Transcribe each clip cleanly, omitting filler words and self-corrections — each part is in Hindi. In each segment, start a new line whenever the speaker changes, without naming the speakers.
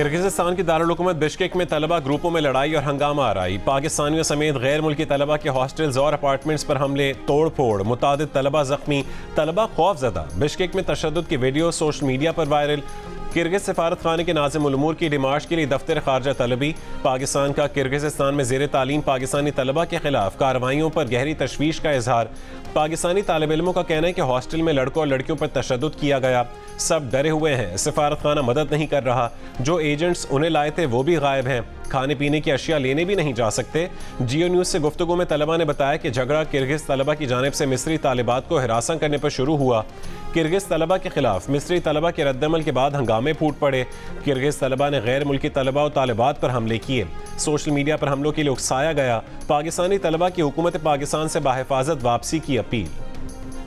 किर्गिज़स्तान की दारुल हुकूमत बिश्केक में तलबा ग्रुपों में लड़ाई और हंगामा आराई। पाकिस्तानियों समेत गैर मुल्की तलबा के हॉस्टल्स और अपार्टमेंट्स पर हमले, तोड़ फोड़, मुतादिद तलबा जख्मी, तलबा खौफजदा। बिश्केक में तशद्दुद की वीडियो सोशल मीडिया पर वायरल। किर्गिज़ सफारत खाने के नाज़िम उल उमूर की डिमार्च के लिए दफ्तर खारजा तलबी। पाकिस्तान का किर्गिज़स्तान में ज़ेर तालीम पाकिस्तानी तलबा के खिलाफ कार्रवाइयों पर गहरी तशवीश का इजहार। पाकिस्तानी तालिब इल्मों का कहना है कि हॉस्टल में लड़कों और लड़कियों पर तशद्दुद किया गया। सब डरे हुए हैं, सफारत खाना मदद नहीं कर रहा। जो एजेंट्स उन्हें लाए थे वो भी गायब हैं। खाने पीने की अशिया लेने भी नहीं जा सकते। जियो न्यूज़ से गुफ्तगू में तलबा ने बताया कि झगड़ा किर्गिज़ तलबा की जानिब से मिस्री तालिबात को हिरासा करने पर शुरू हुआ। किर्गिज़ तलबा के खिलाफ मिस्री तलबा के रद्दमल के बाद हंगामे फूट पड़े। किर्गिज़ तलबा ने गैर मुल्की तलबा और तालिबात पर हमले किए। सोशल मीडिया पर हमलों के लिए उकसाया गया। पाकिस्तानी तलबा की हुकूमत पाकिस्तान से बाहिफाजत वापसी की अपील।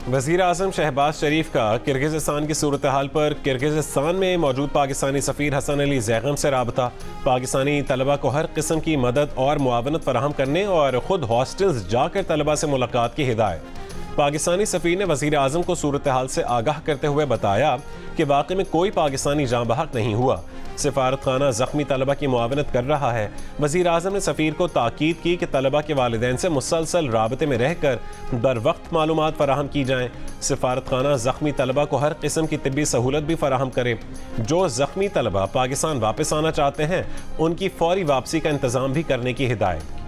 वज़ीर आज़म शहबाज शरीफ का किर्गिज़स्तान की सूरत हाल पर किर्गिज़स्तान में मौजूद पाकिस्तानी सफ़ीर हसन अली ज़ैगम से राबता। पाकिस्तानी तलबा को हर किस्म की मदद और मुआवनत फराहम करने और ख़ुद हॉस्टल्स जाकर तलबा से मुलाकात की हिदायत। पाकिस्तानी सफ़ीर ने वज़ीर आज़म को सूरत हाल से आगाह करते हुए बताया कि वाक़ई में कोई पाकिस्तानी जाँ बहक नहीं हुआ। सिफारत खाना ज़ख्मी तलबा की मुआवनत कर रहा है। वज़ीर आज़म ने सफ़ीर को ताकीद की कि तलबा के वालिदैन से मुसलसल राबते में रहकर बर वक्त मालूमात फराहम की जाएँ। सिफारत खाना ज़ख्मी तलबा को हर किस्म की तिब्बी सहूलत भी फराहम करे। जो ज़ख्मी तलबा पाकिस्तान वापस आना चाहते हैं उनकी फ़ौरी वापसी का इंतज़ाम भी करने की हिदायत।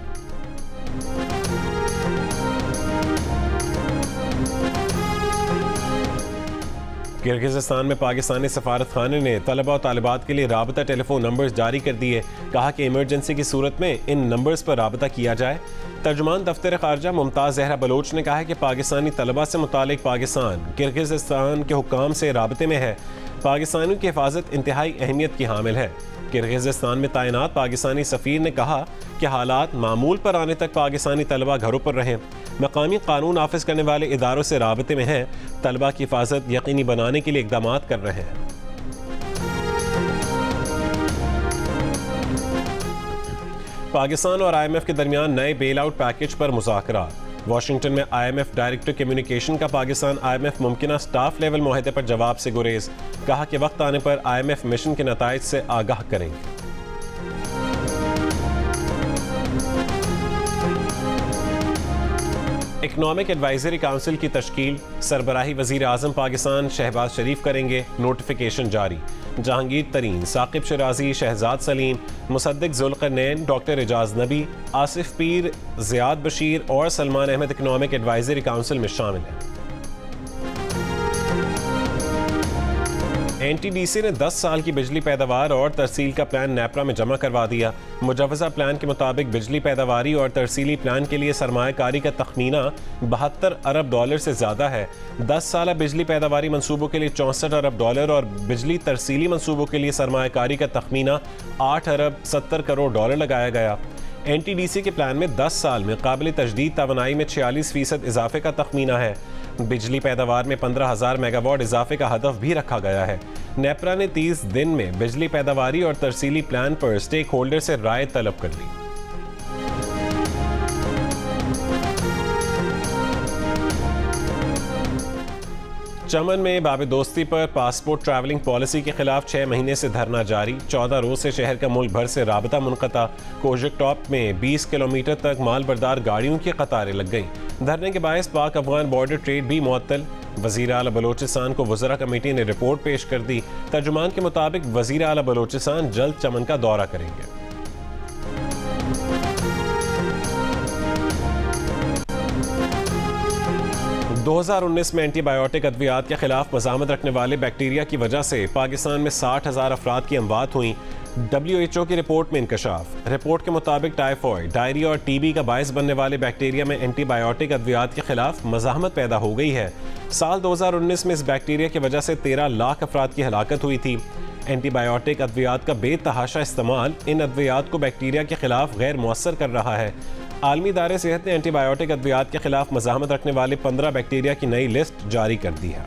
किर्गिज़स्तान में पाकिस्तानी सफारत खाने ने तलबा और तालिबात के लिए राबता टेलीफोन नंबर्स जारी कर दिए। कहा कि इमरजेंसी की सूरत में इन नंबर्स पर राबता किया जाए। तर्जुमान दफ्तर खारजा मुमताज़ जहरा बलोच ने कहा है कि पाकिस्तानी तलबा से मुतालिक पाकिस्तान किर्गिज़स्तान के हुक्काम से राबते में है। पाकिस्तानियों की हिफाजत इंतहाई अहमियत की हामिल है। किर्गिज़स्तान में तैनात पाकिस्तानी सफ़ीर ने कहा कि हालात मामूल पर आने तक पाकिस्तानी तलबा घरों पर रहें। मकामी कानून नाफिज करने वाले इदारों से राबते में हैं। तलबा की हिफाजत यकीनी बनाने के लिए इक़दाम कर रहे हैं। पाकिस्तान और IMF के दरमियान नए बेल आउट पैकेज पर मुज़ाकरात। वाशिंगटन में IMF डायरेक्टर कम्युनिकेशन का पाकिस्तान IMF मुमकिना स्टाफ लेवल मुआहदे पर जवाब से गुरेज। कहा कि वक्त आने पर IMF मिशन के नताइज से आगाह करेंगे। इकनॉमिक एडवाइजरी काउंसिल की तश्कील। सरबराही वज़ीर आज़म पाकिस्तान शहबाज शरीफ करेंगे। नोटिफिकेशन जारी। जहांगीर तरीन, साकिब शराजी, शहजाद सलीम, मुसद्दिक ज़ुल्क़रनैन, डॉक्टर एजाज नबी, आसिफ पीर, ज़ियाद बशीर और Salman Ahmed economic advisory council में शामिल हैं। NTDC ने 10 साल की बिजली पैदावार और तरसील का प्लान नेपरा में जमा करवा दिया। मुजवज़ा प्लान के मुताबिक बिजली पैदावारी और तरसीली प्लान के लिए सरमायाकारी का तखमीना 72 अरब डॉलर से ज़्यादा है। 10 साल बिजली पैदावारी मनसूबों के लिए 64 अरब डॉलर और बिजली तरसीली मनसूबों के लिए सरमायाकारी का तखमीना 8 अरब 70 करोड़ डॉलर लगाया गया। NTDC के प्लान में 10 साल में काबिल तजदीद तवानाई में 46% इजाफे का तखमीना है। बिजली पैदावार में 15,000 मेगावाट इजाफे का हदफ भी रखा गया है। नेपरा ने 30 दिन में बिजली पैदावारी और तरसीली प्लान पर स्टेक होल्डर से राय तलब कर ली। चमन में बाब दोस्ती पर पासपोर्ट ट्रैवलिंग पॉलिसी के खिलाफ 6 महीने से धरना जारी। 14 रोज से शहर का मुल्क भर से राबता मुनक़ता। कोजक टॉप में 20 किलोमीटर तक माल बरदार गाड़ियों की कतारें लग गईं। धरने के बायस पाक अफगान बॉर्डर ट्रेड भी मुअत्तल। वज़ीर आला बलोचिस्तान को वज़रा कमेटी ने रिपोर्ट पेश कर दी। तर्जुमान के मुताबिक वज़ीर आला बलोचिस्तान जल्द चमन का दौरा करेंगे। 2019 में एंटीबायोटिक अद्वियात के खिलाफ मज़ामत रखने वाले बैक्टीरिया की वजह से पाकिस्तान में 60,000 अफराद की अमवात हुई। WHO की रिपोर्ट में इंकशाफ। रिपोर्ट के मुताबिक टाइफॉइड, डायरिया और TB का बायस बनने वाले बैक्टीरिया में एंटीबायोटिक अद्वियात के खिलाफ मज़ाहमत पैदा हो गई है। साल 2019 में इस बैक्टीरिया की वजह से 13 लाख अफराद की हलाकत हुई थी। एंटीबायोटिक अद्वियात का बेतहाशा इस्तेमाल इन अद्वियात को बैक्टीरिया के खिलाफ गैर मुअस्सर कर रहा है। आलमी इदारे सेहत ने एंटीबायोटिक अद्वियात के खिलाफ मज़ाहमत रखने वाले 15 बैक्टीरिया की नई लिस्ट जारी कर दी है।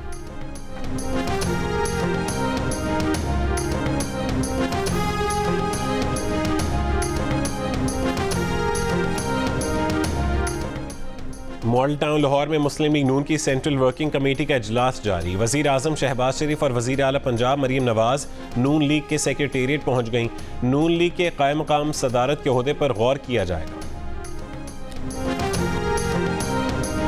मॉडल टाउन लाहौर में मुस्लिम लीग नून की सेंट्रल वर्किंग कमेटी का इजलास जारी। वज़ीर आज़म शहबाज शरीफ और वज़ीर आला पंजाब मरीम नवाज नून लीग के सेक्रेटेरिएट पहुंच गईं। नून लीग के कायम मकाम सदारत के ओहदे पर गौर किया जाएगा।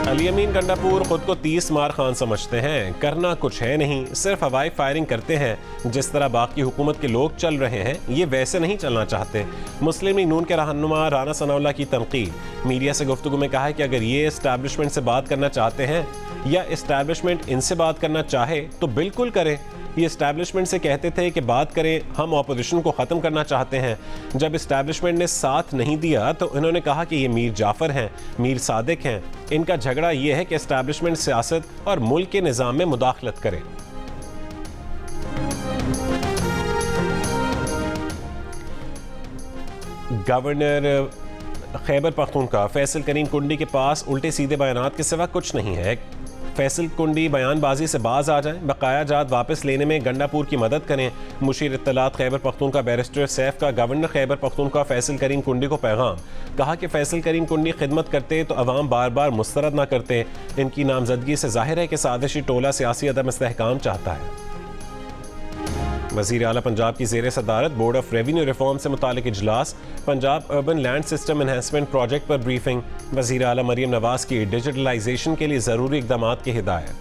अली अमीन गंडापुर खुद को 30 मार खान समझते हैं, करना कुछ है नहीं, सिर्फ हवाई फायरिंग करते हैं। जिस तरह बाकी हुकूमत के लोग चल रहे हैं ये वैसे नहीं चलना चाहते। मुस्लिम लीग नून के रहनुमा राना सनाउल्लाह की तनकीद। मीडिया से गुफ्तगू में कहा है कि अगर ये इस्टेब्लिशमेंट से बात करना चाहते हैं या इस्टेब्लिशमेंट इनसे बात करना चाहे तो बिल्कुल करें। ये इस्टेब्लिशमेंट से कहते थे कि बात करें, हम ऑपोजिशन को ख़त्म करना चाहते हैं। जब इस्टेब्लिशमेंट ने साथ नहीं दिया तो इन्होंने कहा कि ये मीर जाफ़र हैं, मीर सादिक हैं। इनका झगड़ा ये है कि इस्टेब्लिशमेंट सियासत और मुल्क के निज़ाम में मुदाखलत करे। गवर्नर खैबर पख्तूनख्वा फैसल करीम कुंडी के पास उल्टे सीधे बयानात के सिवा कुछ नहीं है। फैसल कुंडी बयानबाजी से बाज आ जाएं, बकाया जात वापस लेने में गंडापुर की मदद करें। मुशीर इत्तलात खैबर पख्तूनख्वा बैरिस्टर सैफ का गवर्नर खैबर पख्तूनख्वा फैसल करीम कुंडी को पैगाम। कहा कि फैसल करीम कुंडी खिदमत करते तो अवाम बार बार मुस्तरद ना करते। इनकी नामजदगी से जाहिर है कि साजिशी टोला सियासी अदम इस्तेहकाम चाहता है। वज़ीर आला पंजाब की ज़ेर सदारत बोर्ड ऑफ रेवेन्यू रिफॉर्म से मुतालिक इजलास। Punjab urban land system enhancement project पर ब्रीफिंग। वज़ीर आला मरीम नवाज की डिजिटलाइजेशन के लिए ज़रूरी इक़दामात की हिदायत।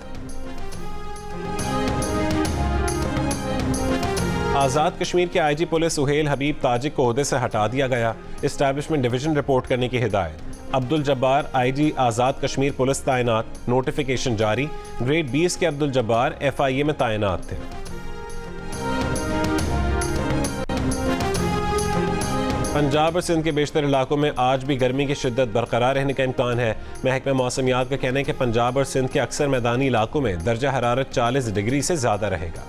आज़ाद कश्मीर के IG पुलिस सुहेल हबीब ताजिक को ओहदे से हटा दिया गया। इस्टेब्लिशमेंट डिवीजन रिपोर्ट करने की हिदायत। अब्दुल जब्बार IG आज़ाद कश्मीर पुलिस तैनात, नोटिफिकेशन जारी। ग्रेड 20 के अब्दुल जब्बार FIA में तैनात थे। पंजाब और सिंध के बेशतर इलाकों में आज भी गर्मी की शिद्दत बरकरार रहने का इम्कान है। महकमा मौसमियात का कहना है कि पंजाब और सिंध के अक्सर मैदानी इलाकों में दर्जा हरारत 40 डिग्री से ज़्यादा रहेगा।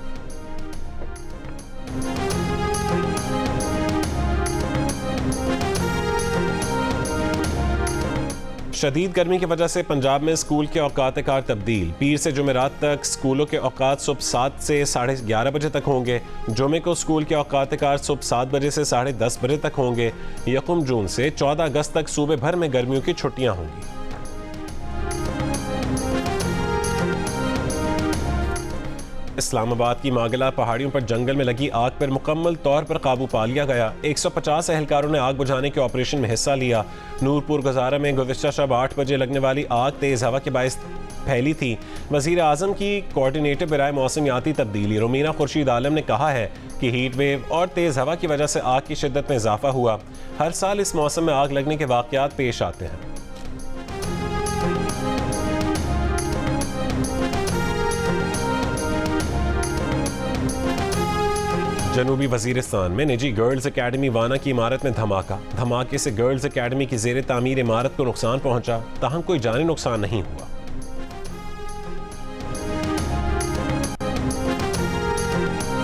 शदीद गर्मी की वजह से पंजाब में स्कूल के औकात कार तब्दील। पीर से जुमेरात तक स्कूलों के औकात सुबह 7 से 11:30 बजे तक होंगे। जुमे को स्कूल के औकात कार सुबह 7 बजे से 10:30 बजे तक होंगे। 1 जून से 14 अगस्त तक सूबे भर में गर्मियों की छुट्टियां होंगी। इस्लामाबाद की मागला पहाड़ियों पर जंगल में लगी आग पर मुकम्मल तौर पर काबू पा लिया गया। 150 एहलकारों ने आग बुझाने के ऑपरेशन में हिस्सा लिया। नूरपुर गुजारा में गुज़िश्ता शब 8 बजे लगने वाली आग तेज़ हवा के बायस फैली थी। वज़ीर आज़म की कोऑर्डिनेटर बराए मौसमियाती तब्दीली रोमीना खुर्शीद आलम ने कहा है कि हीट वेव और तेज़ हवा की वजह से आग की शिद्दत में इजाफा हुआ। हर साल इस मौसम में आग लगने के वाक़यात पेश आते हैं। जनूबी वजीरिस्तान में निजी गर्ल्स अकेडमी वाना की इमारत में धमाके से गर्ल्स अकेडमी की जेर तामीर इमारत को नुकसान पहुंचा, ताहम कोई जानी नुकसान नहीं हुआ।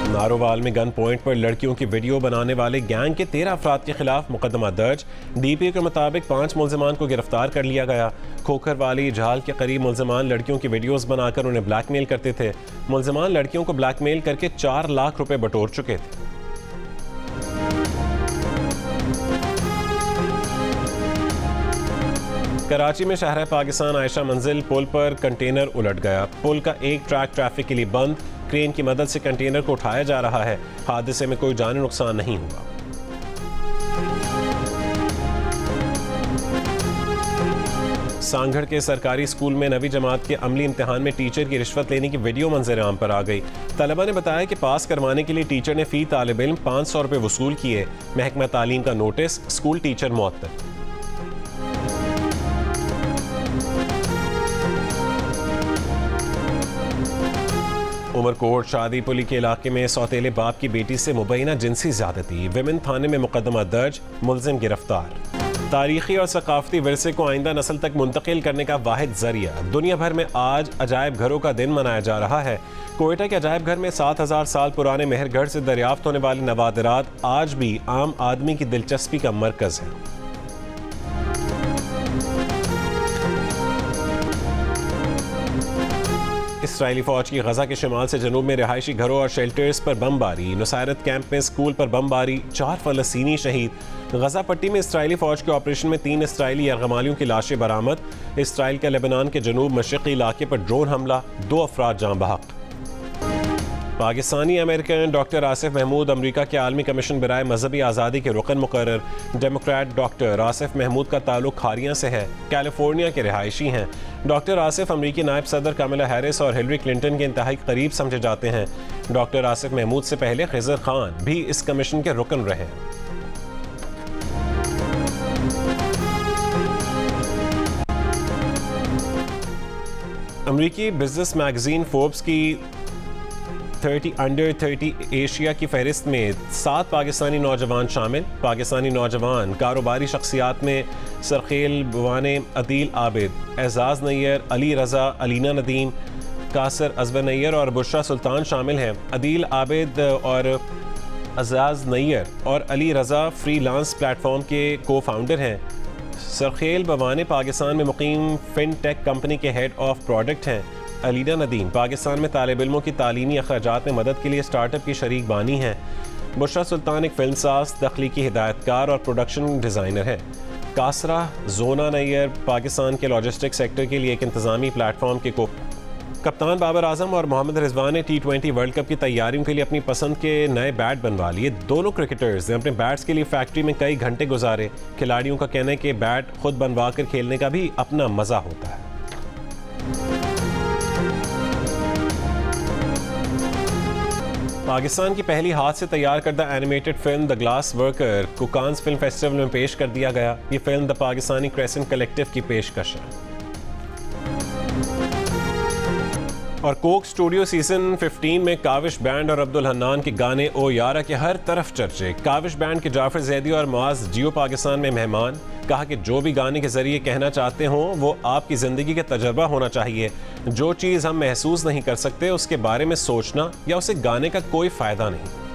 नारोवाल में गन पॉइंट पर लड़कियों की वीडियो बनाने वाले गैंग के 13 अफराद के खिलाफ मुकदमा दर्ज। DPO के मुताबिक 5 मुल्जिमान को गिरफ्तार कर लिया गया। खोखर वाली झाल के करीब मुल्जिमान लड़कियों की वीडियोस बनाकर उन्हें ब्लैकमेल करते थे। मुल्जिमान लड़कियों को ब्लैकमेल करके 4 लाख रुपए बटोर चुके थे। कराची में शहर पाकिस्तान आयशा मंजिल पुल पर कंटेनर उलट गया। पुल का एक ट्रैक ट्रैफिक के लिए बंद। क्रेन की मदद से कंटेनर को उठाया जा रहा है। हादसे में कोई जानी नुकसान नहीं हुआ। सांगढ़ के सरकारी स्कूल में 9वीं जमात के अमली इम्तिहान में टीचर की रिश्वत लेने की वीडियो मंजर आम पर आ गई। तलबा ने बताया कि पास करवाने के लिए टीचर ने फी तालिब इल्म 500 रुपये वसूल किए। महकमा तालीम का नोटिस, स्कूल टीचर मुअत्तल। उमरकोट शादीपुली के इलाके में सौतेले बाप की बेटी से मुबैना जिनसी ज़्यादती। विमेन थाने में मुकदमा दर्ज, मुल्जिम गिरफ्तार। तारीखी और सकाफती विरसे को आइंदा नस्ल तक मुंतकिल करने का वाहिद जरिया। दुनिया भर में आज अजायब घरों का दिन मनाया जा रहा है। कोयटा के अजायब घर में 7000 साल पुराने मेहरगढ़ से दरियाफ्त होने वाले नवादिरात आज भी आम आदमी की दिलचस्पी का मरकज है। इसराइली फौज की गजा के शिमाल से जनूब में रिहायशी घरों और शेल्टर्स पर बमबारी। नुसैरत कैंप में स्कूल पर बमबारी, 4 फलस्तीनी शहीद। गजा पट्टी में इसराइली फौज के ऑपरेशन में 3 इसराइली यरगमालियों की लाशें बरामद। इसराइल का लेबनान के जनूब मशरक़ी इलाके पर ड्रोन हमला, 2 अफराद जाँ बहक। Pakistani American doctor Asif Mahmood America के आलमी कमीशन बराए मजहबी आज़ादी के रुकन मुकर्रर। डेमोक्रेट डॉक्टर आसिफ महमूद का ताल्लुक खारियां से है, कैलिफोर्निया के रिहायशी हैं। डॉक्टर आसिफ अमेरिकी नायब सदर कमला हैरिस और हिलरी क्लिंटन के इंतहाई करीब समझे जाते हैं। डॉक्टर आसिफ महमूद से पहले खिज़र खान भी इस कमीशन के रुकन रहे। अमेरिकी बिजनेस मैगजीन फोर्ब्स की 30 अंडर 30 एशिया की फहरिस्त में 7 पाकिस्तानी नौजवान शामिल। पाकिस्तानी नौजवान कारोबारी शख्सियात में सरखेल बवाने, अदील आबिद, एजाज नैयर, अली रज़ा, अलीना नदीम, कासर अजबर नैयर और बुशरा सुल्तान शामिल हैं। अदील आबिद और एजाज नैयर और अली रज़ा फ्रीलांस प्लेटफॉर्म के को फाउंडर हैं। सरखेल बवाने पाकिस्तान में मुकीम फिनटेक कंपनी के हेड ऑफ प्रोडक्ट हैं। अलीना नदीम पाकिस्तान में तालिब इल्मों की तालीमी अखराजात में मदद के लिए स्टार्टअप की शरीक बानी हैं। बुशरा सुल्तान एक फिल्मसाज, तख्लीकी हिदायतकार और प्रोडक्शन डिज़ाइनर है। कासरा जोना नैयर पाकिस्तान के लॉजिस्टिक सेक्टर के लिए एक इंतज़ामी प्लेटफॉर्म के को कप्तान बाबर आजम और मोहम्मद रिजवान ने T20 वर्ल्ड कप की तैयारियों के लिए अपनी पसंद के नए बैट बनवा लिए। दोनों क्रिकेटर्स ने अपने बैट्स के लिए फैक्ट्री में कई घंटे गुजारे। खिलाड़ियों का कहना है कि बैट खुद बनवा कर खेलने का भी अपना मज़ा होता है। पाकिस्तान की पहली हाथ से तैयार करदा animated film the glass worker को कांस फिल्म फेस्टिवल में पेश कर दिया गया। ये film the Pakistani crescent collective की पेशकश है। और कोक स्टूडियो सीजन 15 में काविश बैंड और अब्दुल हन्नान के गाने ओ यारा के हर तरफ चर्चे। काविश बैंड के जाफर जैदी और मुआज जियो पाकिस्तान में मेहमान। कहा कि जो भी गाने के जरिए कहना चाहते हों वो आपकी ज़िंदगी का तजर्बा होना चाहिए। जो चीज़ हम महसूस नहीं कर सकते उसके बारे में सोचना या उसे गाने का कोई फ़ायदा नहीं।